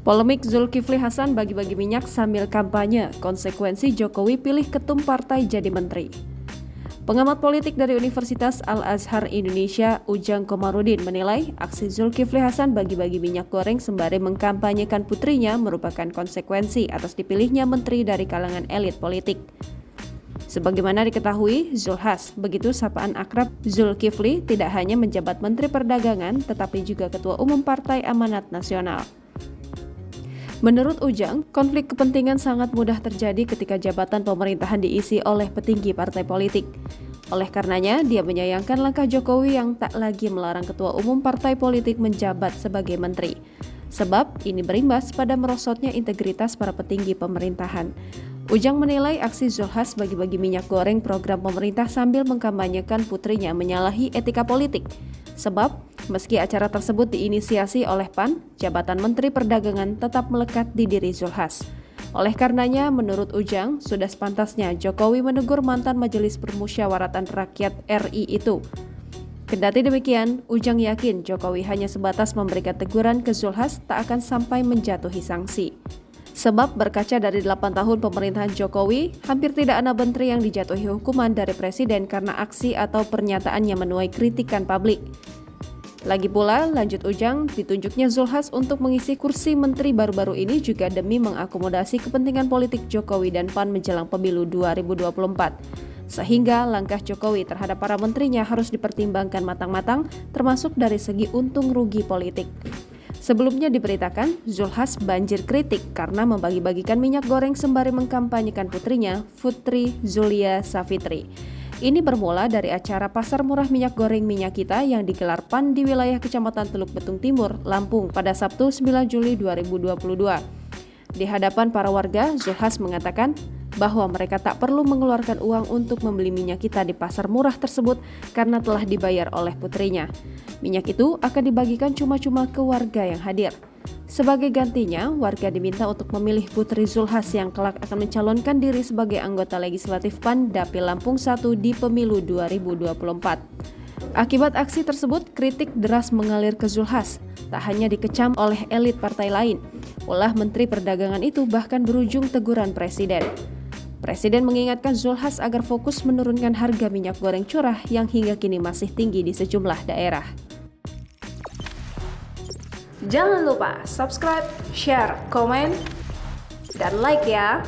Polemik Zulkifli Hasan bagi-bagi minyak sambil kampanye, konsekuensi Jokowi pilih ketum partai jadi menteri. Pengamat politik dari Universitas Al-Azhar Indonesia, Ujang Komarudin menilai aksi Zulkifli Hasan bagi-bagi minyak goreng sembari mengkampanyekan putrinya merupakan konsekuensi atas dipilihnya menteri dari kalangan elit politik. Sebagaimana diketahui, Zulhas, begitu sapaan akrab Zulkifli, tidak hanya menjabat Menteri Perdagangan, tetapi juga Ketua Umum Partai Amanat Nasional. Menurut Ujang, konflik kepentingan sangat mudah terjadi ketika jabatan pemerintahan diisi oleh petinggi partai politik. Oleh karenanya, dia menyayangkan langkah Jokowi yang tak lagi melarang ketua umum partai politik menjabat sebagai menteri. Sebab ini berimbas pada merosotnya integritas para petinggi pemerintahan. Ujang menilai aksi Zulhas bagi-bagi minyak goreng program pemerintah sambil mengkampanyekan putrinya menyalahi etika politik. Sebab, meski acara tersebut diinisiasi oleh PAN, jabatan Menteri Perdagangan tetap melekat di diri Zulhas. Oleh karenanya, menurut Ujang, sudah sepantasnya Jokowi menegur mantan Majelis Permusyawaratan Rakyat RI itu. Kendati demikian, Ujang yakin Jokowi hanya sebatas memberikan teguran ke Zulhas tak akan sampai menjatuhi sanksi. Sebab berkaca dari 8 tahun pemerintahan Jokowi, hampir tidak ada menteri yang dijatuhi hukuman dari Presiden karena aksi atau pernyataannya menuai kritikan publik. Lagi pula, lanjut Ujang, ditunjuknya Zulhas untuk mengisi kursi menteri baru-baru ini juga demi mengakomodasi kepentingan politik Jokowi dan PAN menjelang pemilu 2024. Sehingga langkah Jokowi terhadap para menterinya harus dipertimbangkan matang-matang, termasuk dari segi untung rugi politik. Sebelumnya diberitakan, Zulhas banjir kritik karena membagi-bagikan minyak goreng sembari mengkampanyekan putrinya, Putri Zulia Savitri. Ini bermula dari acara Pasar Murah Minyak Goreng Minyak Kita yang digelar PAN di wilayah Kecamatan Teluk Betung Timur, Lampung pada Sabtu 9 Juli 2022. Di hadapan para warga, Zulhas mengatakan bahwa mereka tak perlu mengeluarkan uang untuk membeli minyak kita di pasar murah tersebut karena telah dibayar oleh putrinya. Minyak itu akan dibagikan cuma-cuma ke warga yang hadir. Sebagai gantinya, warga diminta untuk memilih Putri Zulhas yang kelak akan mencalonkan diri sebagai anggota legislatif PAN Dapil Lampung 1 di pemilu 2024. Akibat aksi tersebut, kritik deras mengalir ke Zulhas. Tak hanya dikecam oleh elit partai lain, ulah Menteri Perdagangan itu bahkan berujung teguran Presiden. Presiden mengingatkan Zulhas agar fokus menurunkan harga minyak goreng curah yang hingga kini masih tinggi di sejumlah daerah. Jangan lupa subscribe, share, komen, dan like ya!